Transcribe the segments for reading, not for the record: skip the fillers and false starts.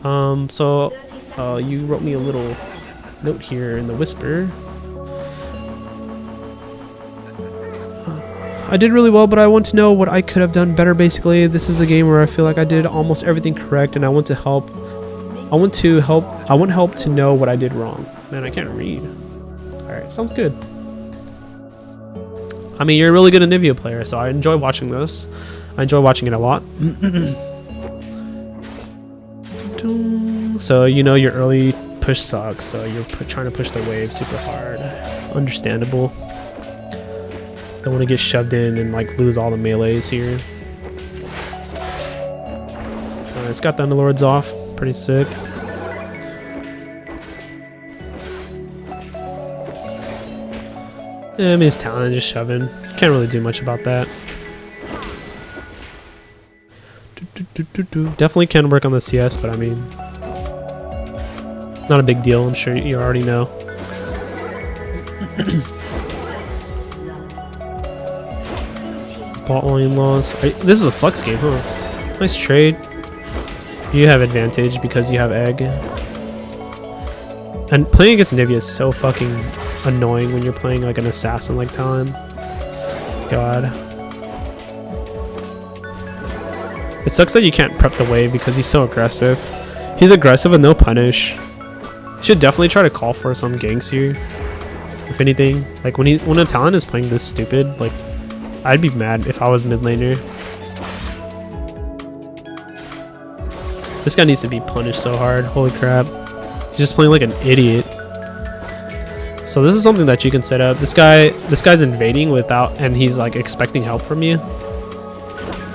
You wrote me a little note here in the whisper. I did really well, but I want to know what I could have done better. Basically, this is a game where I feel like I did almost everything correct, and I want help to know what I did wrong. Man, I can't read. Alright, sounds good. I mean, you're a really good Anivia player, so I enjoy watching this. I enjoy watching it a lot. So, you know, your early push sucks, so you're trying to push the wave super hard. Understandable. Don't want to get shoved in and like lose all the melees here. It's got the Underlords off. Pretty sick. I mean, his talent just shoving. Can't really do much about that. Definitely can work on the CS, but I mean, not a big deal. I'm sure you already know. Bot lane loss. This is a Flux game, huh? Nice trade. You have advantage because you have egg. And playing against Anivia is so fucking annoying when you're playing like an assassin like Talon. God. It sucks that you can't prep the wave because he's so aggressive. He's aggressive with no punish. You should definitely try to call for some ganks here. If anything, like when a Talon is playing this stupid, like I'd be mad if I was mid laner. This guy needs to be punished so hard. Holy crap. He's just playing like an idiot. So this is something that you can set up. This guy's invading without, and he's like expecting help from you.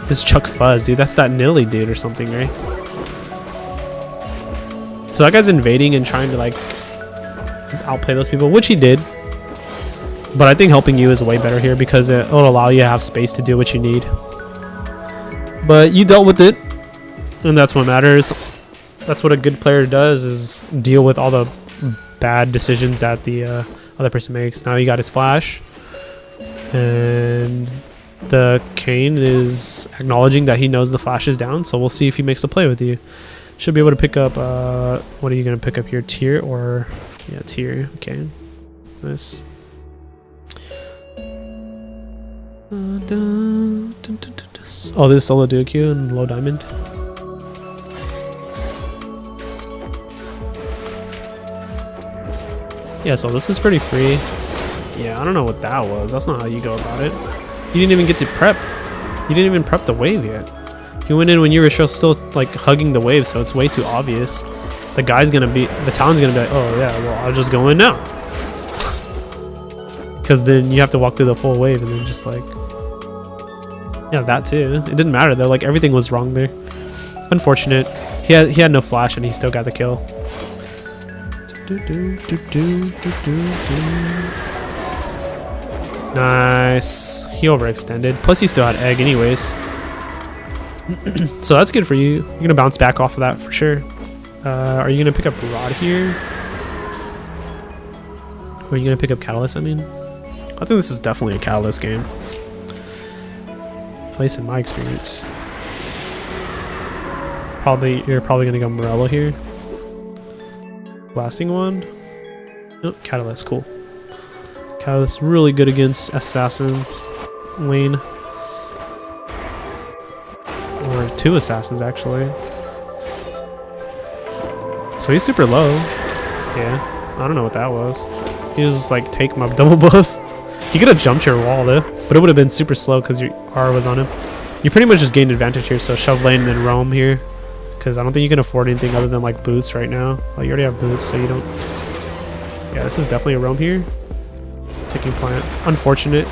This Chuck Fuzz, dude. That's that Nilly dude or something, right? So that guy's invading and trying to like outplay those people, which he did. But I think helping you is way better here because it'll allow you to have space to do what you need. But you dealt with it, and that's what matters. That's what a good player does, is deal with all the bad decisions that the other person makes. Now he got his flash, and the Kane is acknowledging that he knows the flash is down, so we'll see if he makes a play with you. Should be able to pick up, what are you going to pick up here? Tier or... yeah, tier. Okay. Nice. Oh, this is solo duo Q and low diamond. Yeah, so this is pretty free. Yeah, I don't know what that was. That's not how you go about it. You didn't even get to prep. You didn't even prep the wave yet. You went in when you were still like hugging the wave, so it's way too obvious. The Talon's gonna be like, oh yeah, well I'll just go in now. Because then you have to walk through the full wave and then just like, yeah, that too. It didn't matter though. Like everything was wrong there. Unfortunate. He had no flash and he still got the kill. Nice. He overextended. Plus he still had egg anyways. So that's good for you. You're gonna bounce back off of that for sure. Are you gonna pick up Rod here? Or are you gonna pick up Catalyst, I mean? I think this is definitely a Catalyst game. At least in my experience. You're probably gonna go Morello here. Blasting Wand. Oh, Catalyst, cool. Catalyst really good against Assassin lane. Or two Assassins actually. So he's super low. Yeah, I don't know what that was. He was just like, take my double buffs. He could have jumped your wall though, but it would have been super slow because your R was on him. You pretty much just gained advantage here, so shove lane and then roam here. Because I don't think you can afford anything other than like boots right now. Well, you already have boots, so you don't... Yeah, this is definitely a roam here. Taking plant. Unfortunate.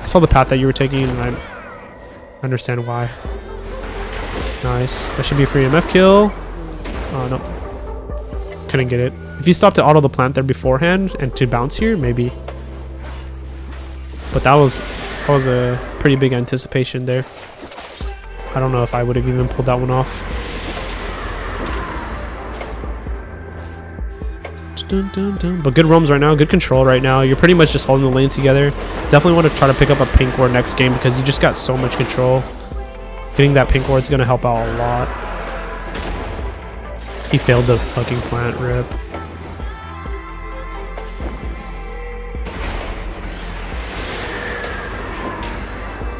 I saw the path that you were taking and I understand why. Nice. That should be a free MF kill. Oh, no. Couldn't get it. If you stopped to auto the plant there beforehand and to bounce here, maybe. But that was a pretty big anticipation there. I don't know if I would have even pulled that one off. But good roams right now, good control right now. You're pretty much just holding the lane together. Definitely want to try to pick up a pink ward next game because you just got so much control. Getting that pink ward is going to help out a lot. He failed the fucking plant. Rip.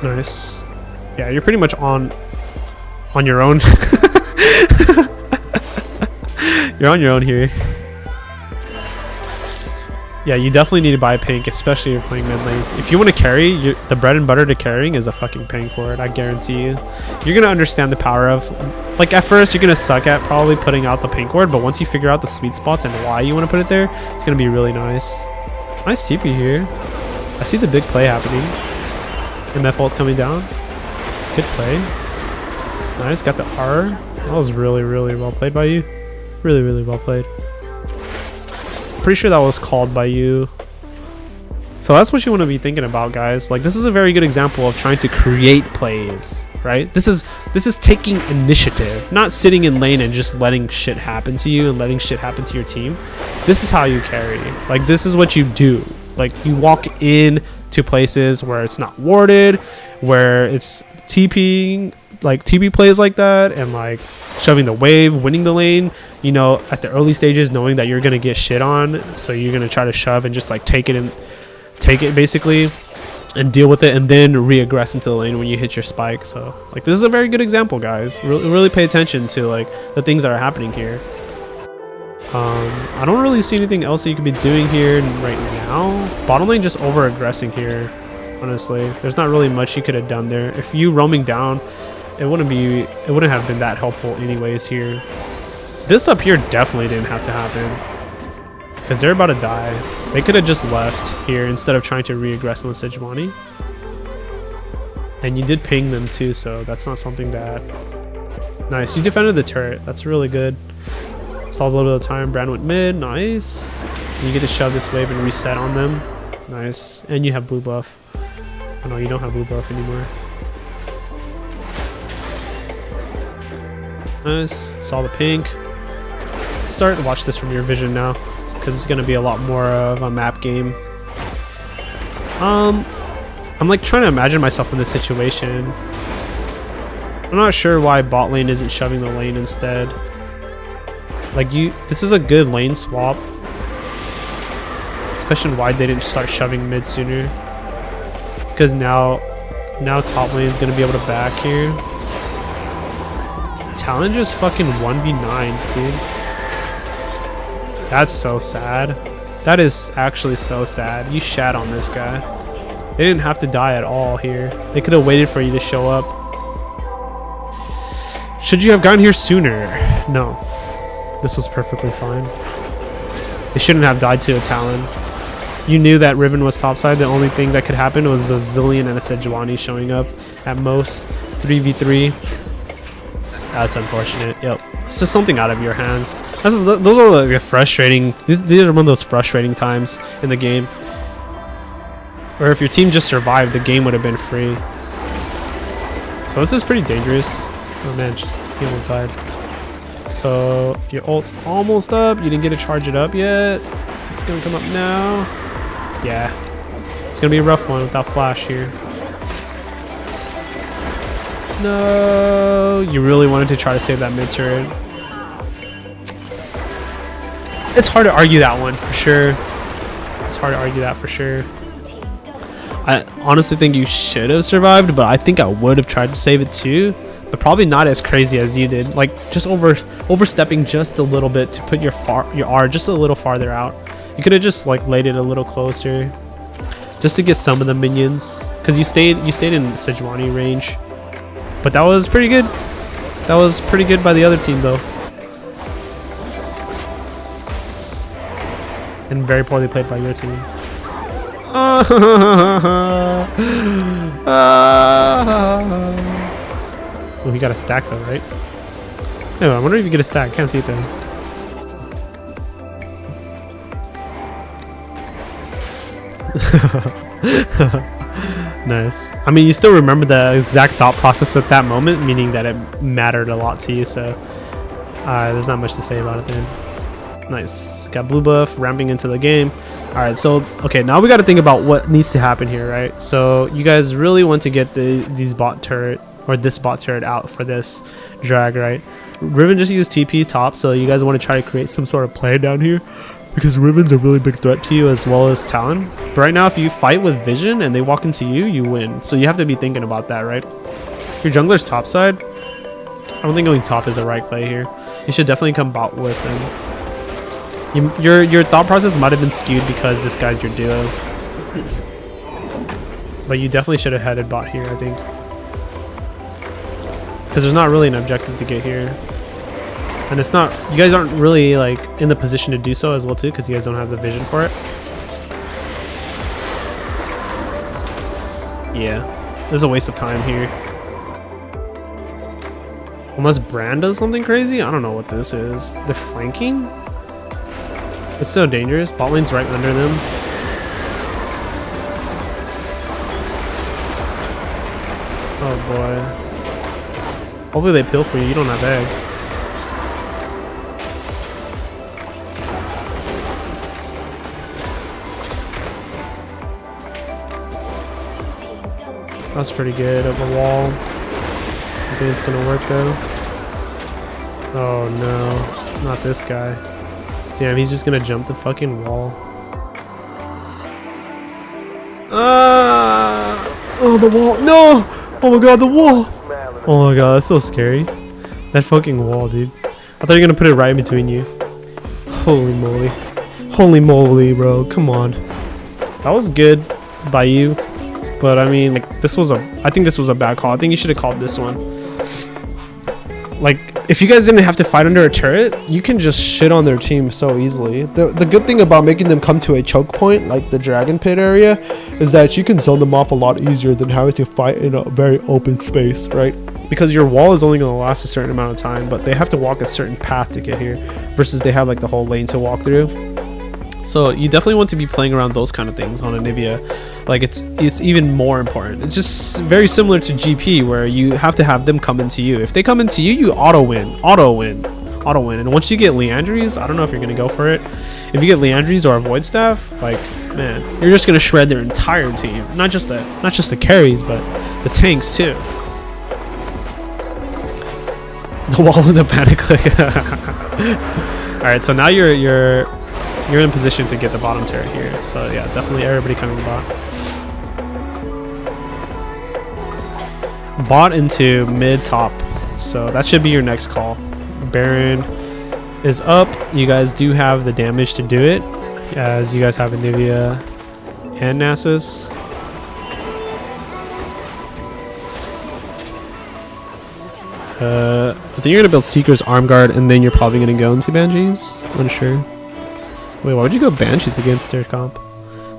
Nice. Yeah, you're pretty much on your own. You're on your own here. Yeah, you definitely need to buy pink, especially if you're playing mid lane. If you want to carry, the bread and butter to carrying is a fucking pink ward, I guarantee you. You're going to understand the power of... Like, at first, you're going to suck at probably putting out the pink ward, but once you figure out the sweet spots and why you want to put it there, it's going to be really nice. Nice TP here. I see the big play happening. MF ult coming down. Good play. Nice, got the R. That was really, really well played by you. Really, really well played. Pretty sure that was called by you. So that's what you want to be thinking about, guys. Like, this is a very good example of trying to create plays, right? This is taking initiative, not sitting in lane and just letting shit happen to you and letting shit happen to your team. This is how you carry. Like, this is what you do. Like, you walk in to places where it's not warded, where it's TPing, like TP plays like that, and like shoving the wave, winning the lane, you know, at the early stages, knowing that you're gonna get shit on, so you're gonna try to shove and just like take it basically and deal with it, and then re-aggress into the lane when you hit your spike. So like, this is a very good example, guys. Really pay attention to like the things that are happening here. I don't really see anything else that you could be doing here right now. Bottom lane just over aggressing here, honestly. There's not really much you could have done there. If you roaming down, it wouldn't have been that helpful anyways here. This up here definitely didn't have to happen, because they're about to die. They could have just left here instead of trying to re-aggress on the Sejuani. And you did ping them too, so that's not something that... Nice, you defended the turret. That's really good. Stalls a little bit of time. Brand went mid. Nice. And you get to shove this wave and reset on them. Nice. And you have blue buff. Oh no, you don't have blue buff anymore. Nice. Saw the pink. Start to watch this from your vision now, because it's going to be a lot more of a map game. I'm like trying to imagine myself in this situation. I'm not sure why bot lane isn't shoving the lane instead. Like, this is a good lane swap. Question why they didn't start shoving mid sooner. Because now top lane is gonna be able to back here. Talon just fucking 1v9, dude. That's so sad. That is actually so sad. You shat on this guy. They didn't have to die at all here. They could have waited for you to show up. Should you have gotten here sooner? No. This was perfectly fine. They shouldn't have died to a Talon. You knew that Riven was topside. The only thing that could happen was a Zillion and a Sejuani showing up at most. 3v3. That's unfortunate. Yep. It's just something out of your hands. Those are like frustrating. These are one of those frustrating times in the game. Or if your team just survived, the game would have been free. So this is pretty dangerous. Oh man, he almost died. So your ult's almost up. You didn't get to charge it up yet. It's gonna come up now. Yeah, it's gonna be a rough one without flash here. No, you really wanted to try to save that mid turret. It's hard to argue that one for sure. It's hard to argue that for sure. I honestly think you should have survived, but I think I would have tried to save it too. But probably not as crazy as you did. Like, just overstepping just a little bit to put your R just a little farther out. You could have just like laid it a little closer, just to get some of the minions, because you stayed in Sejuani range. But that was pretty good. That was pretty good by the other team though, and very poorly played by your team. Oh, he got a stack though, right? No, I wonder if you get a stack. Can't see it there. Nice. I mean, you still remember the exact thought process at that moment, meaning that it mattered a lot to you, so there's not much to say about it then. Nice. Got blue buff, ramping into the game. Alright, so, okay, now we got to think about what needs to happen here, right? So, you guys really want to get these bot turret, or this bot turret out for this drag, right? Riven just used TP top, so you guys want to try to create some sort of play down here, because Riven's a really big threat to you as well as Talon. But right now, if you fight with Vision and they walk into you, you win. So you have to be thinking about that, right? If your jungler's top side, I don't think going top is the right play here. You should definitely come bot with him. Your thought process might have been skewed because this guy's your duo. But you definitely should have headed bot here, I think. Because there's not really an objective to get here. And it's not, you guys aren't really like in the position to do so as well too, because you guys don't have the vision for it. Yeah, there's a waste of time here. Unless Brand does something crazy? I don't know what this is. They're flanking? It's so dangerous. Bot lane's right under them. Oh boy. Hopefully they peel for you. You don't have egg. That's pretty good of a wall. I think it's gonna work though. Oh no, not this guy. Damn, he's just gonna jump the fucking wall. Oh, the wall. No! Oh my god, the wall! Oh my god, that's so scary. That fucking wall, dude. I thought you were gonna put it right in between you. Holy moly. Holy moly, bro. Come on. That was good by you. But I mean, like, I think this was a bad call. I think you should have called this one. Like, if you guys didn't have to fight under a turret, you can just shit on their team so easily. The good thing about making them come to a choke point, like the dragon pit area, is that you can zone them off a lot easier than having to fight in a very open space, right? Because your wall is only going to last a certain amount of time, but they have to walk a certain path to get here, versus they have like the whole lane to walk through. So you definitely want to be playing around those kind of things on Anivia. Like, it's even more important. It's just very similar to GP, where you have to have them come into you. If they come into you, you auto win. And once you get Leandries, I don't know if you're gonna go for it. If you get Leandries or a Void Staff, like, man, you're just gonna shred their entire team. Not just the carries, but the tanks too. The wall was a panic click. All right, so now you're in position to get the bottom turret here. So yeah, definitely everybody coming bot. Bot into mid top. So that should be your next call. Baron is up. You guys do have the damage to do it, as you guys have Anivia and Nasus. I think you're gonna build Seeker's Arm Guard, and then you're probably gonna go into Banshees. Unsure. Wait, why would you go Banshees against their comp?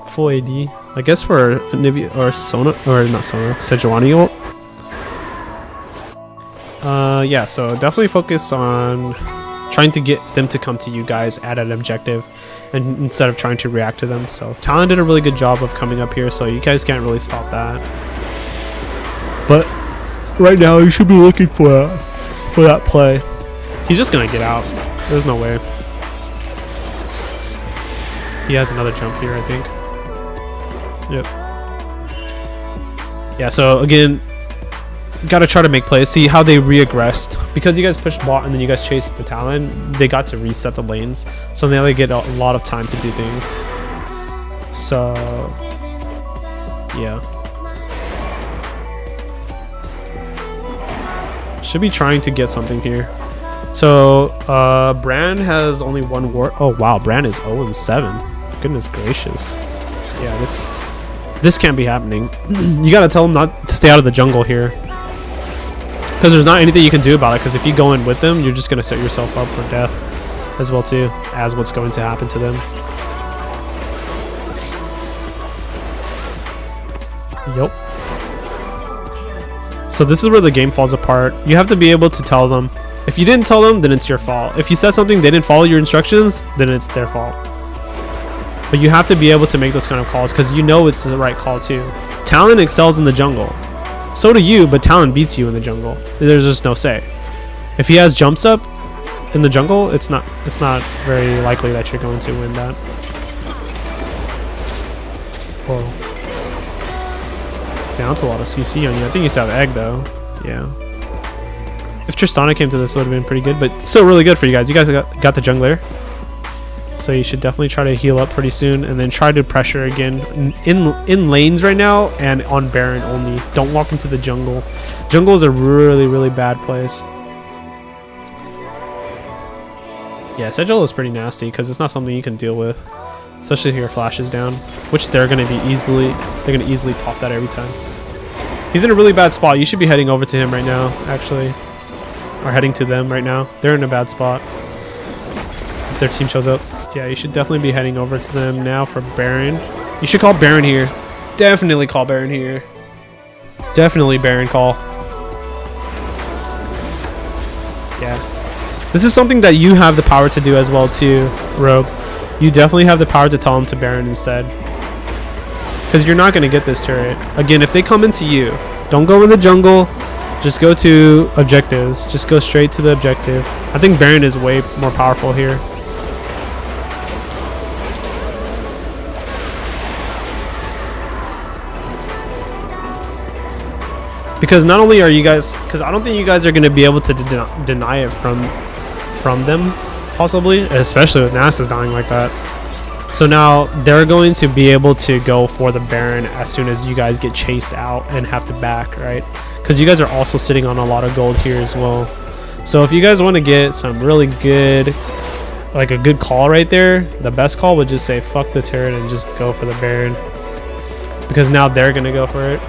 Full AD. I guess for Anivia or Sona, or not Sona, Sejuani ult. Yeah, so definitely focus on trying to get them to come to you guys at an objective, and instead of trying to react to them. So Talon did a really good job of coming up here, so you guys can't really stop that. But right now you should be looking for that play. He's just gonna get out. There's no way. He has another jump here, I think. Yep. Yeah, so again, gotta try to make plays. See how they re-aggressed. Because you guys pushed bot and then you guys chased the Talon, they got to reset the lanes. So now they get a lot of time to do things. So, yeah. Should be trying to get something here. So, Bran has only one ward. Oh, wow. Bran is 0-7. Goodness gracious. Yeah, this can't be happening. You gotta tell him not to stay out of the jungle here. Because there's not anything you can do about it. Because if you go in with them, you're just gonna set yourself up for death as well too, as what's going to happen to them. Yup. So this is where the game falls apart. You have to be able to tell them. If you didn't tell them, then it's your fault. If you said something, they didn't follow your instructions, then it's their fault. But you have to be able to make those kind of calls, because you know it's the right call too. Talon excels in the jungle. So do you, but Talon beats you in the jungle. There's just no say. If he has jumps up in the jungle, it's not very likely that you're going to win that. Whoa. Damn, that's a lot of CC on you. I think you still have egg though. Yeah. If Tristana came to this, it would have been pretty good, but still really good for you guys. You guys got the jungler. So you should definitely try to heal up pretty soon, and then try to pressure again in lanes right now and on Baron only. Don't walk into the jungle. Jungle is a really, really bad place. Yeah, Sigil is pretty nasty because it's not something you can deal with, especially if your flash is down, which they're gonna easily pop that every time. He's in a really bad spot. You should be heading over to him right now, actually, or heading to them right now. They're in a bad spot if their team shows up. Yeah, you should definitely be heading over to them now for Baron. You should call Baron here. Definitely call Baron here. Definitely Baron call. Yeah. This is something that you have the power to do as well too, Rogue. You definitely have the power to tell him to Baron instead. Because you're not going to get this turret. Again, if they come into you, don't go in the jungle. Just go to objectives. Just go straight to the objective. I think Baron is way more powerful here. Because not only are you guys, because I don't think you guys are going to be able to deny it from them, possibly, especially with Nasus dying like that. So now they're going to be able to go for the Baron as soon as you guys get chased out and have to back, right? Because you guys are also sitting on a lot of gold here as well. So if you guys want to get some really good, like a good call right there, the best call would just say fuck the turret and just go for the Baron. Because now they're going to go for it.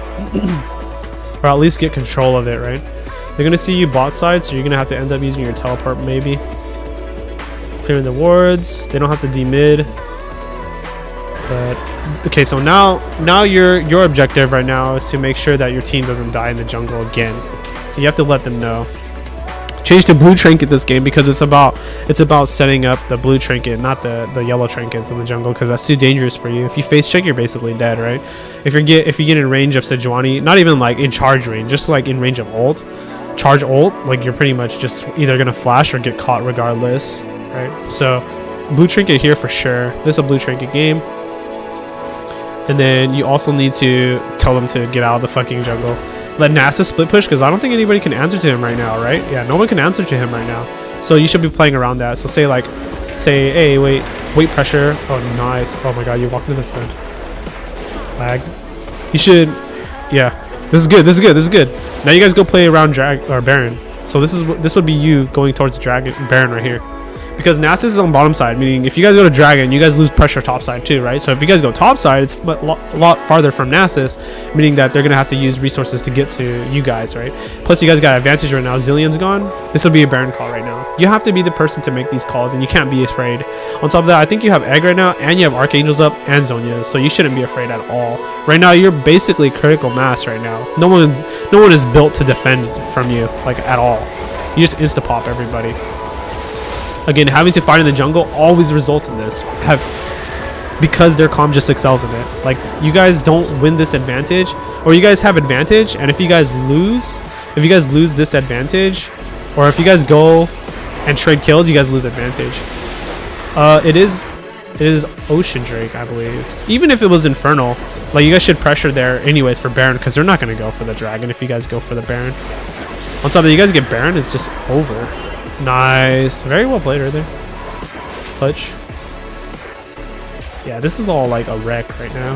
Or at least get control of it, right? They're going to see you bot side, so you're going to have to end up using your teleport maybe. Clearing the wards. They don't have to demid. But okay, so now your objective right now is to make sure that your team doesn't die in the jungle again. So you have to let them know. Change to blue trinket this game because it's about setting up the blue trinket, not the yellow trinkets in the jungle, because that's too dangerous for you. If you face check, you're basically dead, right? If you get in range of Sejuani, not even like in charge range, just like in range of ult, charge ult, like you're pretty much just either gonna flash or get caught regardless, right? So blue trinket here for sure. This is a blue trinket game. And then you also need to tell them to get out of the fucking jungle. Let Nasus split push because I don't think anybody can answer to him right now, right? Yeah, no one can answer to him right now. So you should be playing around that. So say, hey, wait pressure. Oh, nice. Oh my god, you walked into this then. Lag. You should, yeah. This is good. Now you guys go play around Drag or Baron. So this would be you going towards Dragon Baron right here. Because Nasus is on bottom side, meaning if you guys go to Dragon, you guys lose pressure top side too, right? So if you guys go top side, it's a lot farther from Nasus, meaning that they're going to have to use resources to get to you guys, right? Plus, you guys got advantage right now. Zillion's gone. This will be a Baron call right now. You have to be the person to make these calls, and you can't be afraid. On top of that, I think you have Egg right now, and you have Archangels up, and Zhonya's, so you shouldn't be afraid at all. Right now, you're basically critical mass right now. No one is built to defend from you, like, at all. You just insta-pop everybody. Again, having to fight in the jungle always results in this. Because their comm just excels in it. Like, you guys don't win this advantage, or you guys have advantage, and if you guys lose this advantage, or if you guys go and trade kills, you guys lose advantage. It is Ocean Drake, I believe. Even if it was Infernal, like, you guys should pressure there anyways for Baron, because they're not going to go for the Dragon if you guys go for the Baron. On top of that, you guys get Baron, it's just over. Nice. Very well played right there. Clutch. Yeah, this is all like a wreck right now.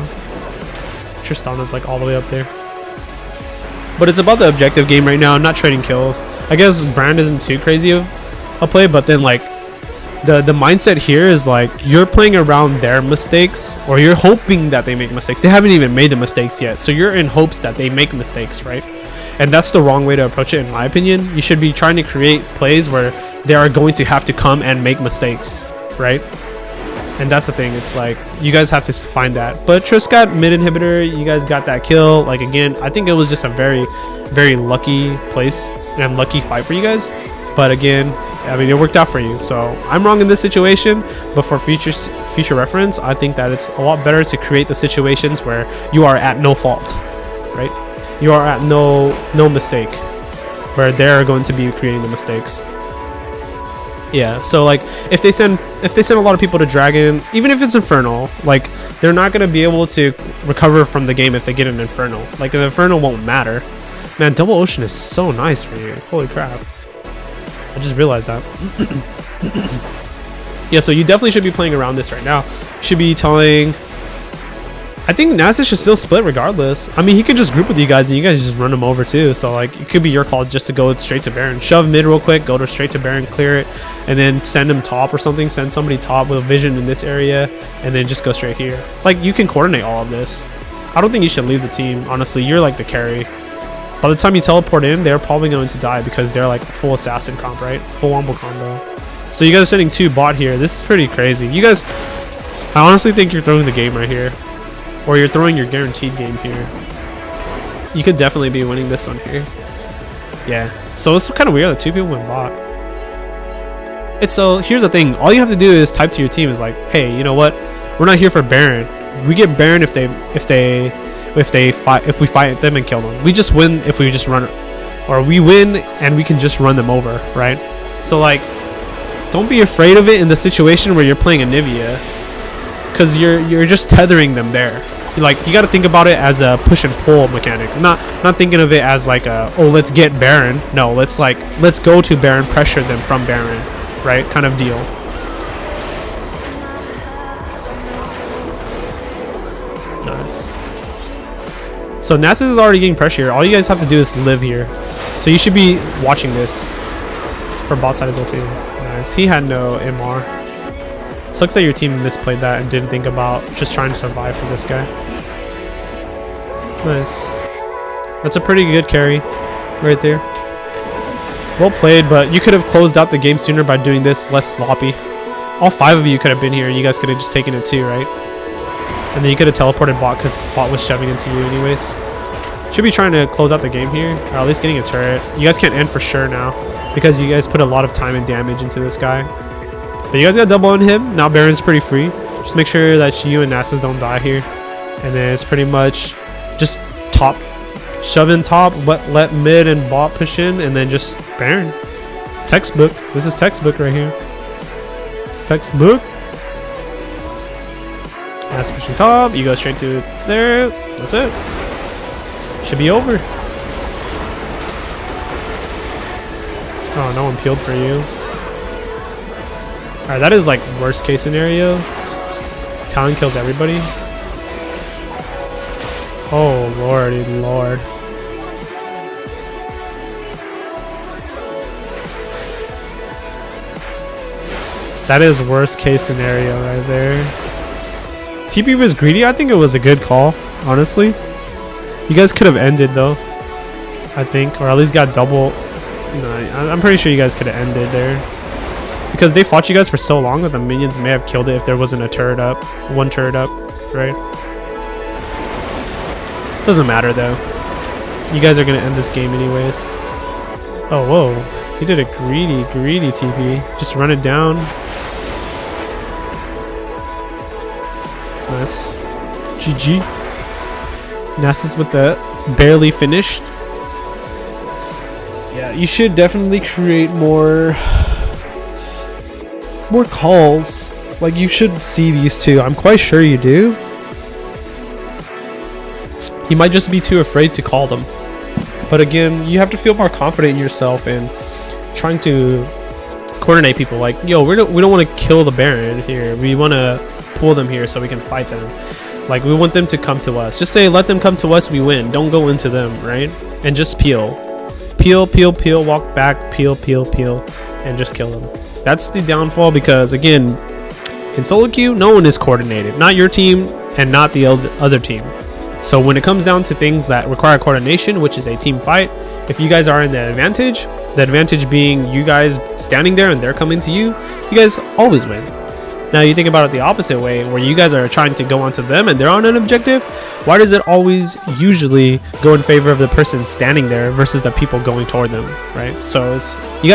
Tristana's like all the way up there. But it's about the objective game right now. I'm not trading kills. I guess Brand isn't too crazy of a play, but then like the mindset here is like you're playing around their mistakes, or you're hoping that they make mistakes. They haven't even made the mistakes yet, so you're in hopes that they make mistakes, right? And that's the wrong way to approach it, in my opinion. You should be trying to create plays where they are going to have to come and make mistakes, right? And that's the thing. It's like you guys have to find that. But Triss got mid inhibitor. You guys got that kill. Like, again, I think it was just a very, very lucky place and lucky fight for you guys. But again, I mean, it worked out for you. So I'm wrong in this situation, but for future reference, I think that it's a lot better to create the situations where you are at no fault, right? You are at no mistake, where they're going to be creating the mistakes. Yeah, so like if they send a lot of people to Dragon, even if it's Infernal, like they're not gonna be able to recover from the game if they get an Infernal. Like an Infernal won't matter. Man, Double Ocean is so nice for you. Holy crap. I just realized that. Yeah, so you definitely should be playing around this right now. You should be telling... I think Nasus should still split regardless. I mean, he could just group with you guys and you guys just run him over too. So like, it could be your call just to go straight to Baron. Shove mid real quick, go to straight to Baron, clear it, and then send him top or something. Send somebody top with a vision in this area, and then just go straight here. Like, you can coordinate all of this. I don't think you should leave the team. Honestly, you're like the carry. By the time you teleport in, they're probably going to die because they're like full assassin comp, right? Full wombo combo. So you guys are sending 2 bot here. This is pretty crazy. You guys, I honestly think you're throwing the game right here. Or you're throwing your guaranteed game here. You could definitely be winning this one here. Yeah. So it's kind of weird that 2 people went bot. It's so, here's the thing. All you have to do is type to your team is like, hey, you know what? We're not here for Baron. We get Baron if we fight them and kill them. We just win if we just run, or we win and we can just run them over, right? So like, don't be afraid of it in the situation where you're playing Anivia, because you're just tethering them there. Like, you got to think about it as a push and pull mechanic, not thinking of it as like a, oh, let's get Baron. No, let's go to Baron, pressure them from Baron, right? Kind of deal. Nice. So Nasus is already getting pressure here. All you guys have to do is live here. So you should be watching this for bot side as well too. Nice. He had no MR. Sucks that your team misplayed that and didn't think about just trying to survive for this guy. Nice. That's a pretty good carry right there. Well played, but you could have closed out the game sooner by doing this less sloppy. All 5 of you could have been here and you guys could have just taken it too, right? And then you could have teleported bot because bot was shoving into you anyways. Should be trying to close out the game here, or at least getting a turret. You guys can't end for sure now because you guys put a lot of time and damage into this guy. But you guys got double on him. Now Baron's pretty free. Just make sure that you and Nasus don't die here. And then it's pretty much just top, shove in top, let mid and bot push in, and then just Baron. Textbook. This is textbook right here. Textbook. Nasus pushing top. You go straight to there. That's it. Should be over. Oh, no one peeled for you. Alright, that is like worst case scenario. Talon kills everybody. Oh lordy lord. That is worst case scenario right there. TP was greedy. I think it was a good call, honestly. You guys could have ended though, I think, or at least got double. No, I'm pretty sure you guys could have ended there. Because they fought you guys for so long that the minions may have killed it if there wasn't a turret up. One turret up, right? Doesn't matter though. You guys are going to end this game anyways. Oh, whoa. He did a greedy TP. Just run it down. Nice. GG. Nasus with the barely finished. Yeah, you should definitely create more calls. Like, you should see these two. I'm quite sure you do. You might just be too afraid to call them. But again, you have to feel more confident in yourself and trying to coordinate people. Like, yo, we don't want to kill the Baron here. We want to pull them here so we can fight them. Like, we want them to come to us. Just say, let them come to us, we win. Don't go into them, right? And just peel. Peel, walk back, peel, and just kill them. That's the downfall because, again, in solo queue, no one is coordinated. Not your team and not the other team. So when it comes down to things that require coordination, which is a team fight, if you guys are in the advantage being you guys standing there and they're coming to you, you guys always win. Now you think about it the opposite way, where you guys are trying to go onto them and they're on an objective. Why does it always usually go in favor of the person standing there versus the people going toward them, right? So you got to